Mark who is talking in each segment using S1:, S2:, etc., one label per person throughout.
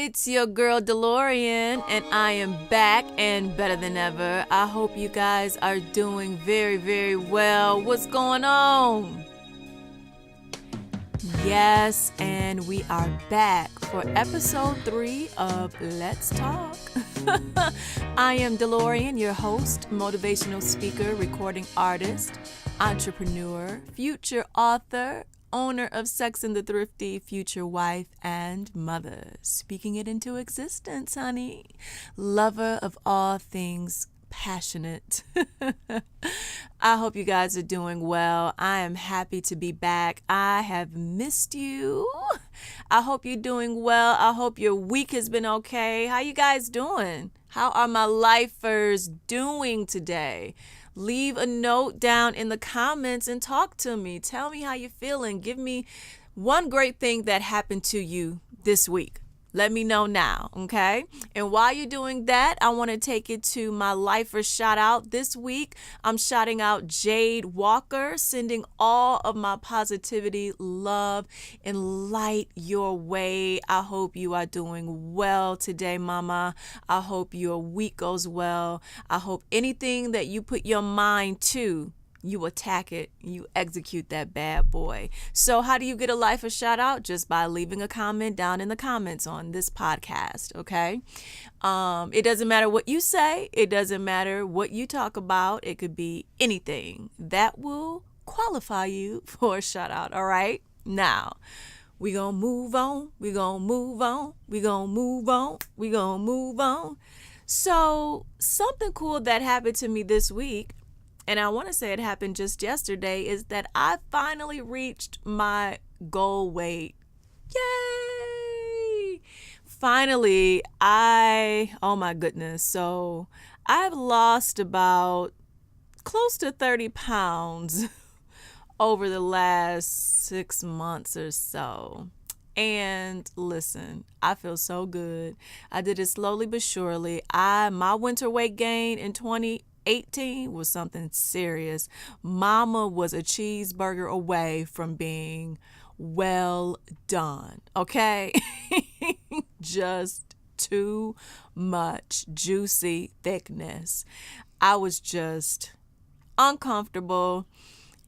S1: It's your girl DeLaurian, and I am back and better than ever. I hope you guys are doing very, very well. What's going on? Yes, and we are back for episode 3 of Let's Talk. I am DeLaurian, your host, motivational speaker, recording artist, entrepreneur, future author, owner of Sex and the Thrifty, future wife, and mother. Speaking it into existence, honey. Lover of all things passionate. I hope you guys are doing well. I am happy to be back. I have missed you. I hope you're doing well. I hope your week has been okay. How you guys doing? How are my lifers doing today? Leave a note down in the comments and talk to me. Tell me how you're feeling. Give me one great thing that happened to you this week. Let me know now, okay? And while you're doing that, I want to take it to my lifer shout out. This week, I'm shouting out Jade Walker, sending all of my positivity, love, and light your way. I hope you are doing well today, mama. I hope your week goes well. I hope anything that you put your mind to, you attack it, you execute that bad boy. So how do you get a lifer shout out? Just by leaving a comment down in the comments on this podcast, okay? It doesn't matter what you say. It doesn't matter what you talk about. It could be anything. That will qualify you for a shout out, all right? Now, we gonna move on. We gonna move on. We gonna move on. We gonna move on. So something cool that happened to me this week, and I want to say it happened just yesterday, is that I finally reached my goal weight. Yay! Finally, oh my goodness. So I've lost about close to 30 pounds over the last 6 months or so. And listen, I feel so good. I did it slowly but surely. My winter weight gain in 2018 was something serious. Mama was a cheeseburger away from being well done, okay? Just too much juicy thickness. I was just uncomfortable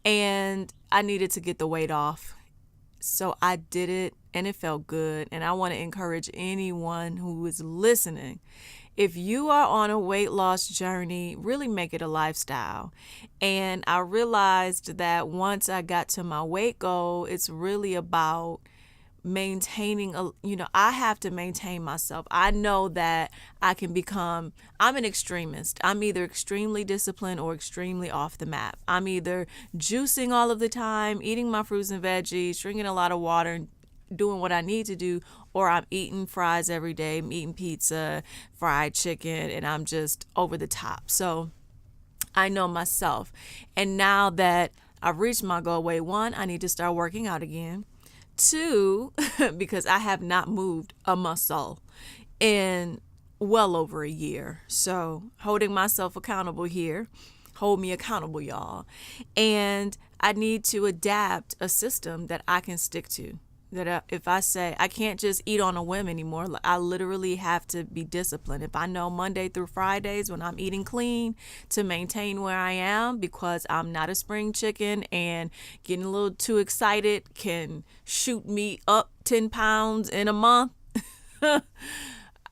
S1: and I needed to get the weight off. So I did it and it felt good. And I want to encourage anyone who is listening, if you are on a weight loss journey, really make it a lifestyle. And I realized that once I got to my weight goal, it's really about maintaining, I have to maintain myself. I know that I'm an extremist. I'm either extremely disciplined or extremely off the map. I'm either juicing all of the time, eating my fruits and veggies, drinking a lot of water, and doing what I need to do, or I'm eating fries every day, I'm eating pizza, fried chicken, and I'm just over the top. So I know myself. And now that I've reached my goal weight, 1, I need to start working out again. 2, because I have not moved a muscle in well over a year. So holding myself accountable here. Hold me accountable, y'all. And I need to adapt a system that I can stick to. That if I say I can't just eat on a whim anymore, I literally have to be disciplined. If I know Monday through Fridays when I'm eating clean to maintain where I am, because I'm not a spring chicken and getting a little too excited can shoot me up 10 pounds in a month.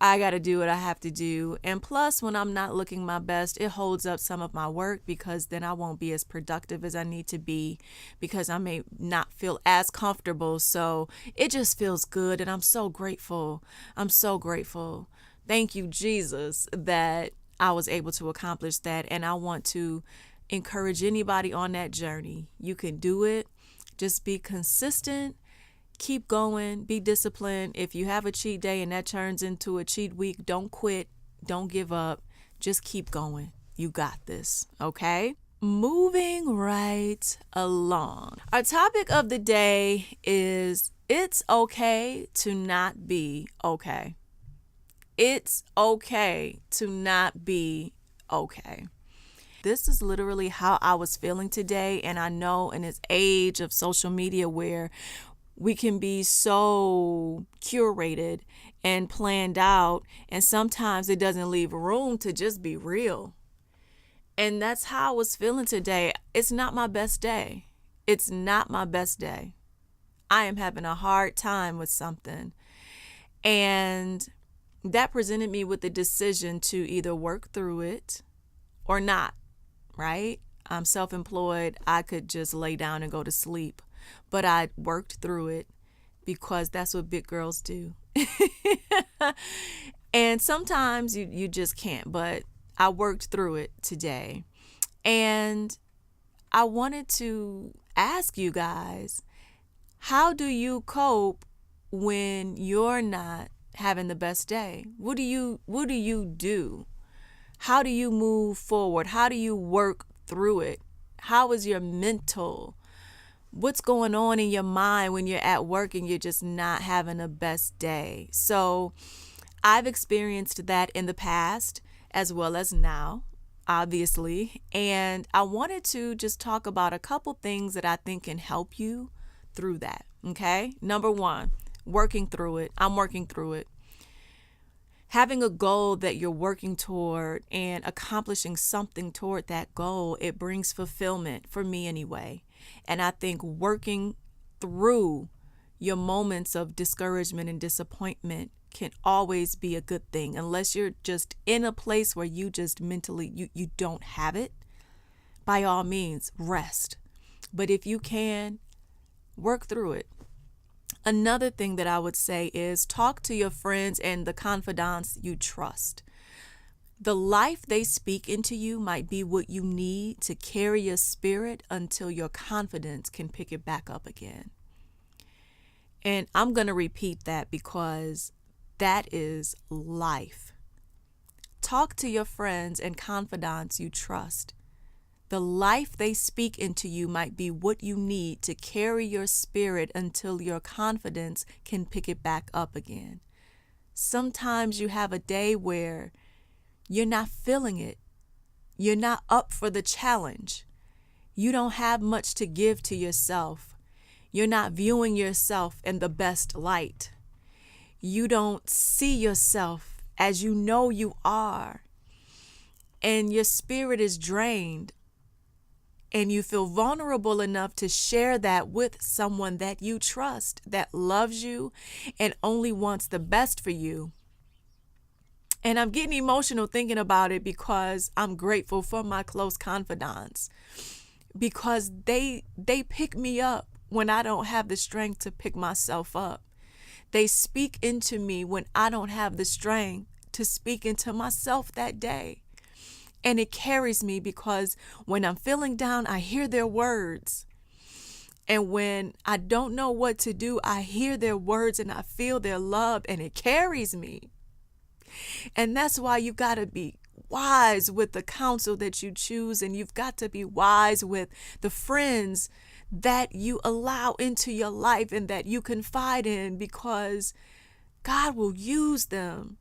S1: I got to do what I have to do. And plus, when I'm not looking my best, it holds up some of my work, because then I won't be as productive as I need to be, because I may not feel as comfortable. So it just feels good. And I'm so grateful. I'm so grateful. Thank you, Jesus, that I was able to accomplish that. And I want to encourage anybody on that journey. You can do it. Just be consistent. Keep going, be disciplined. If you have a cheat day and that turns into a cheat week, don't quit, don't give up, just keep going. You got this, okay? Moving right along. Our topic of the day is, it's okay to not be okay. It's okay to not be okay. This is literally how I was feeling today, and I know in this age of social media where we can be so curated and planned out, and sometimes it doesn't leave room to just be real. And that's how I was feeling today. It's not my best day. It's not my best day. I am having a hard time with something. And that presented me with the decision to either work through it or not, right? I'm self-employed. I could just lay down and go to sleep. But I worked through it because that's what big girls do. And sometimes you just can't, but I worked through it today. And I wanted to ask you guys, how do you cope when you're not having the best day? What do you do? How do you move forward? How do you work through it? How is your mental? What's going on in your mind when you're at work and you're just not having the best day? So I've experienced that in the past as well as now, obviously. And I wanted to just talk about a couple things that I think can help you through that. Okay. Number one, working through it. I'm working through it. Having a goal that you're working toward and accomplishing something toward that goal, it brings fulfillment for me anyway. And I think working through your moments of discouragement and disappointment can always be a good thing, unless you're just in a place where you just mentally, you don't have it. By all means, rest. But if you can, work through it. Another thing that I would say is talk to your friends and the confidants you trust. The life they speak into you might be what you need to carry your spirit until your confidence can pick it back up again. And I'm going to repeat that because that is life. Talk to your friends and confidants you trust. The life they speak into you might be what you need to carry your spirit until your confidence can pick it back up again. Sometimes you have a day where you're not feeling it. You're not up for the challenge. You don't have much to give to yourself. You're not viewing yourself in the best light. You don't see yourself as you know you are. And your spirit is drained. And you feel vulnerable enough to share that with someone that you trust, that loves you and only wants the best for you. And I'm getting emotional thinking about it because I'm grateful for my close confidants, because they pick me up when I don't have the strength to pick myself up. They speak into me when I don't have the strength to speak into myself that day. And it carries me because when I'm feeling down, I hear their words. And when I don't know what to do, I hear their words and I feel their love, and it carries me. And that's why you got to be wise with the counsel that you choose, and you've got to be wise with the friends that you allow into your life and that you confide in, because God will use them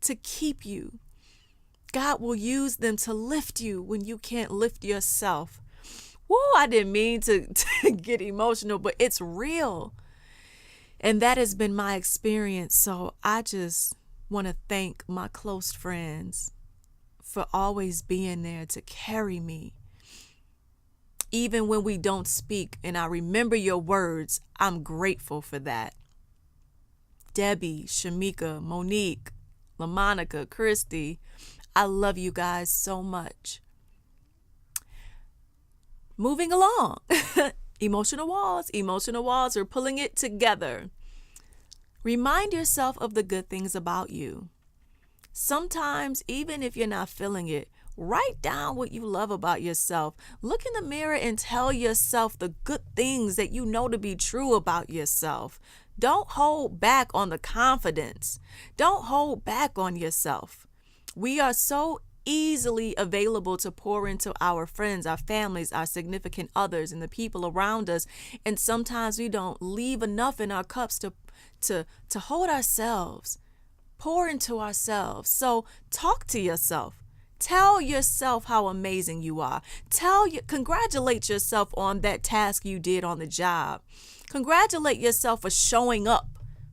S1: to keep you. God will use them to lift you when you can't lift yourself. Woo, I didn't mean to get emotional, but it's real. And that has been my experience. So I just want to thank my close friends for always being there to carry me. Even when we don't speak and I remember your words, I'm grateful for that. Debbie, Shamika, Monique, LaMonica, Christy, I love you guys so much. Moving along. Emotional walls are pulling it together. Remind yourself of the good things about you. Sometimes, even if you're not feeling it, write down what you love about yourself. Look in the mirror and tell yourself the good things that you know to be true about yourself. Don't hold back on the confidence. Don't hold back on yourself. We are so easily available to pour into our friends, our families, our significant others, and the people around us. And sometimes we don't leave enough in our cups to hold ourselves, pour into ourselves. So talk to yourself. Tell yourself how amazing you are. Congratulate yourself on that task you did on the job. Congratulate yourself for showing up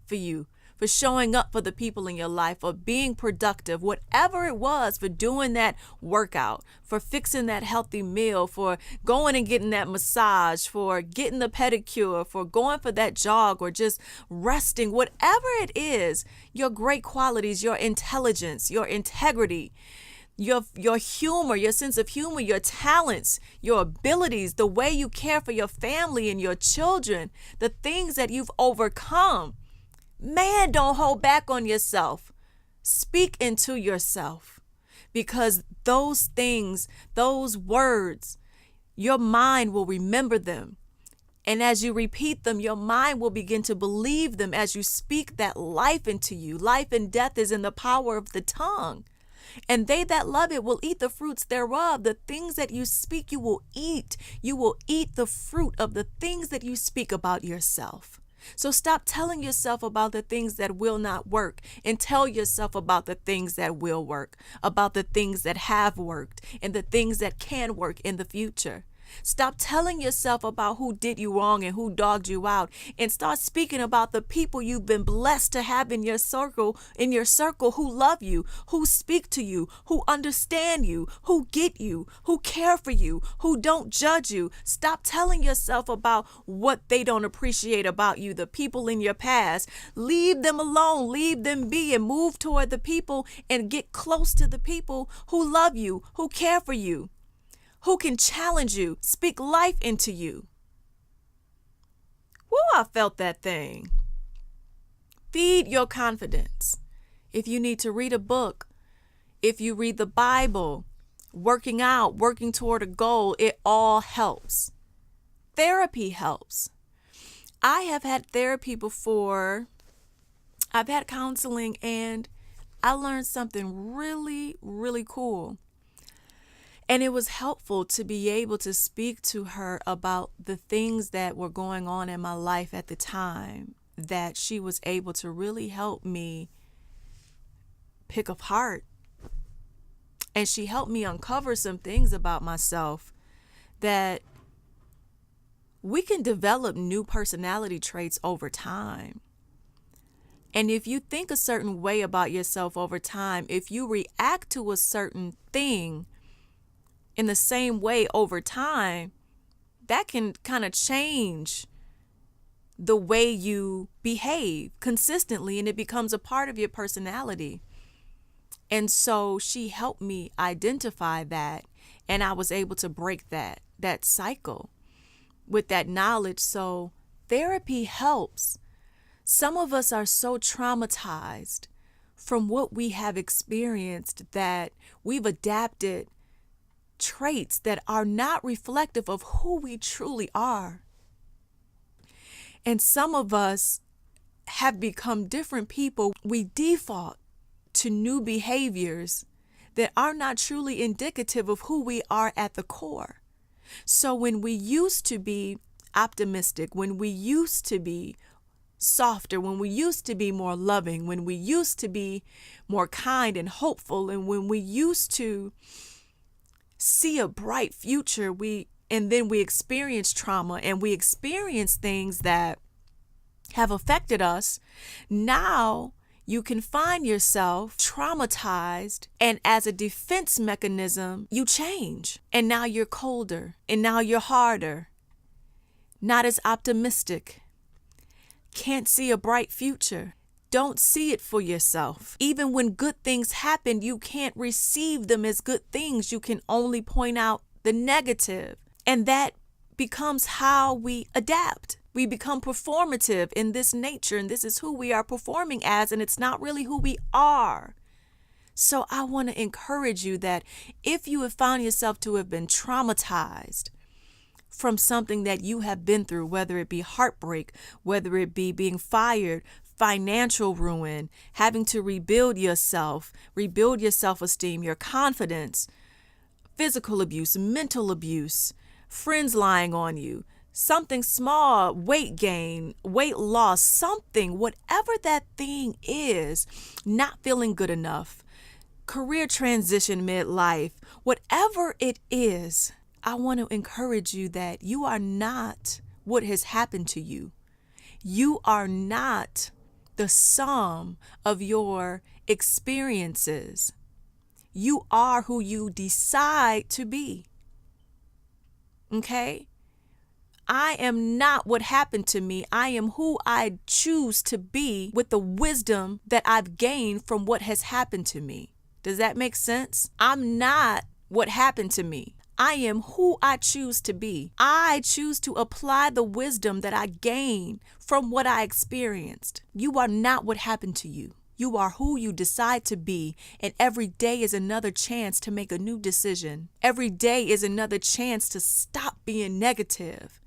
S1: for you, for showing up for the people in your life, for being productive, whatever it was, for doing that workout, for fixing that healthy meal, for going and getting that massage, for getting the pedicure, for going for that jog, or just resting, whatever it is, your great qualities, your intelligence, your integrity, your humor, your sense of humor, your talents, your abilities, the way you care for your family and your children, the things that you've overcome. Man, don't hold back on yourself. Speak into yourself, because those things, those words, your mind will remember them. And as you repeat them, your mind will begin to believe them as you speak that life into you. Life and death is in the power of the tongue. And they that love it will eat the fruits thereof. The things that you speak, you will eat. You will eat the fruit of the things that you speak about yourself. So stop telling yourself about the things that will not work, and tell yourself about the things that will work, about the things that have worked, and the things that can work in the future. Stop telling yourself about who did you wrong and who dogged you out, and start speaking about the people you've been blessed to have in your circle who love you, who speak to you, who understand you, who get you, who care for you, who don't judge you. Stop telling yourself about what they don't appreciate about you, the people in your past. Leave them alone, leave them be, and move toward the people and get close to the people who love you, who care for you, who can challenge you, speak life into you. Woo, I felt that thing. Feed your confidence. If you need to read a book, if you read the Bible, working out, working toward a goal, it all helps. Therapy helps. I have had therapy before. I've had counseling, and I learned something really, really cool. And it was helpful to be able to speak to her about the things that were going on in my life at the time, that she was able to really help me pick apart. And she helped me uncover some things about myself, that we can develop new personality traits over time. And if you think a certain way about yourself over time, if you react to a certain thing in the same way over time, that can kind of change the way you behave consistently, and it becomes a part of your personality. And so she helped me identify that, and I was able to break that cycle with that knowledge. So therapy helps. Some of us are so traumatized from what we have experienced that we've adapted traits that are not reflective of who we truly are. And some of us have become different people. We default to new behaviors that are not truly indicative of who we are at the core. So when we used to be optimistic, when we used to be softer, when we used to be more loving, when we used to be more kind and hopeful, and when we used to see a bright future, and then we experience trauma, and we experience things that have affected us. Now you can find yourself traumatized, and as a defense mechanism, you change. And now you're colder, and now you're harder, not as optimistic, can't see a bright future. Don't see it for yourself. Even when good things happen, you can't receive them as good things. You can only point out the negative. And that becomes how we adapt. We become performative in this nature, and this is who we are performing as, and it's not really who we are. So I want to encourage you that if you have found yourself to have been traumatized from something that you have been through, whether it be heartbreak, whether it be being fired, financial ruin, having to rebuild your self-esteem, your confidence, physical abuse, mental abuse, friends lying on you, something small, weight gain, weight loss, something, whatever that thing is, not feeling good enough, career transition midlife, whatever it is, I want to encourage you that you are not what has happened to you. You are not the sum of your experiences. You are who you decide to be. Okay? I am not what happened to me. I am who I choose to be with the wisdom that I've gained from what has happened to me. Does that make sense? I'm not what happened to me. I am who I choose to be. I choose to apply the wisdom that I gained from what I experienced. You are not what happened to you. You are who you decide to be, and every day is another chance to make a new decision. Every day is another chance to stop being negative.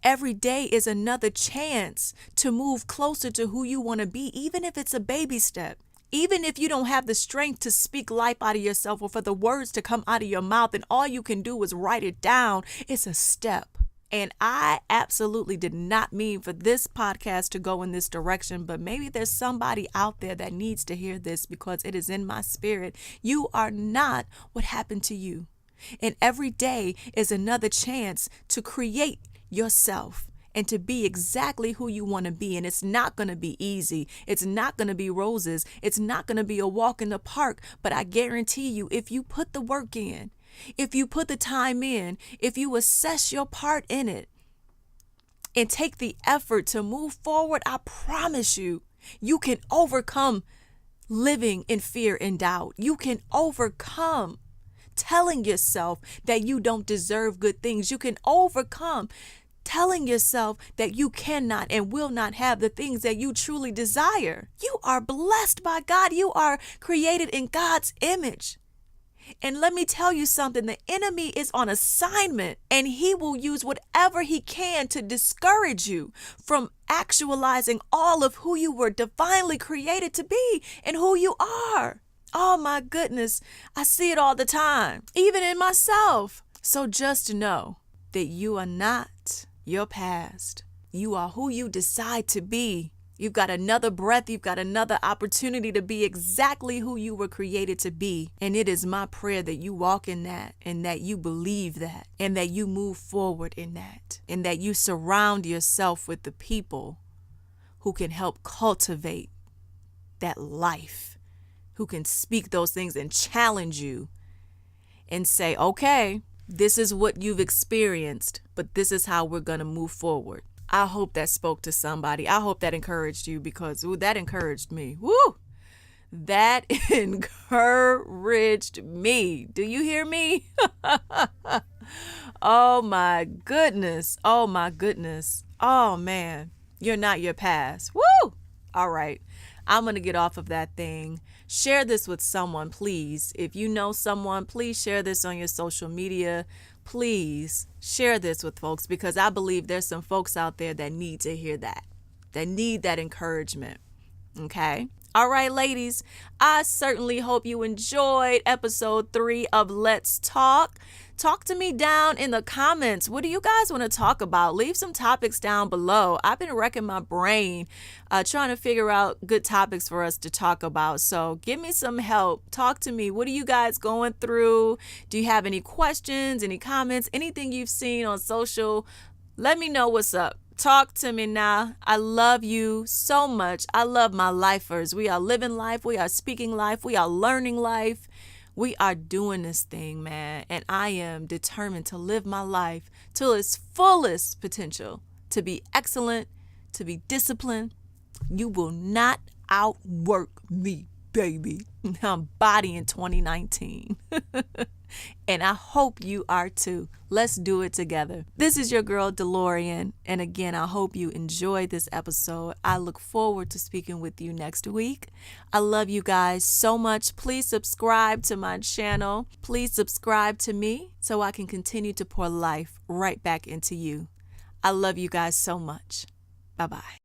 S1: Every day is another chance to move closer to who you want to be, even if it's a baby step. Even if you don't have the strength to speak life out of yourself or for the words to come out of your mouth and all you can do is write it down, it's a step. And I absolutely did not mean for this podcast to go in this direction, but maybe there's somebody out there that needs to hear this because it is in my spirit. You are not what happened to you. And every day is another chance to create yourself and to be exactly who you want to be. And it's not going to be easy. It's not going to be roses. It's not going to be a walk in the park. But I guarantee you, if you put the work in, if you put the time in, if you assess your part in it and take the effort to move forward, I promise you, you can overcome living in fear and doubt. You can overcome telling yourself that you don't deserve good things. You can overcome telling yourself that you cannot and will not have the things that you truly desire. You are blessed by God. You are created in God's image. And let me tell you something, the enemy is on assignment and he will use whatever he can to discourage you from actualizing all of who you were divinely created to be and who you are. Oh my goodness, I see it all the time, even in myself. So just know that you are not your past. You are who you decide to be. You've got another breath. You've got another opportunity to be exactly who you were created to be. And it is my prayer that you walk in that and that you believe that and that you move forward in that and that you surround yourself with the people who can help cultivate that life, who can speak those things and challenge you and say, okay, this is what you've experienced, but this is how we're going to move forward. I hope that spoke to somebody. I hope that encouraged you because that encouraged me. Woo! That encouraged me. Do you hear me? Oh my goodness. Oh my goodness. Oh man. You're not your past. Woo! All right. I'm going to get off of that thing. Share this with someone, please. If you know someone, please share this on your social media. Please share this with folks because I believe there's some folks out there that need to hear that need that encouragement. Okay. All right, ladies, I certainly hope you enjoyed episode 3 of Let's Talk. Talk to me down in the comments. What do you guys want to talk about? Leave some topics down below. I've been wrecking my brain trying to figure out good topics for us to talk about. So give me some help. Talk to me. What are you guys going through? Do you have any questions, any comments, anything you've seen on social? Let me know what's up. Talk to me now. I love you so much. I love my lifers. We are living life. We are speaking life. We are learning life. We are doing this thing, man. And I am determined to live my life to its fullest potential, to be excellent, to be disciplined. You will not outwork me, baby. I'm bodying 2019. And I hope you are too. Let's do it together. This is your girl, DeLaurian. And again, I hope you enjoyed this episode. I look forward to speaking with you next week. I love you guys so much. Please subscribe to my channel. Please subscribe to me so I can continue to pour life right back into you. I love you guys so much. Bye-bye.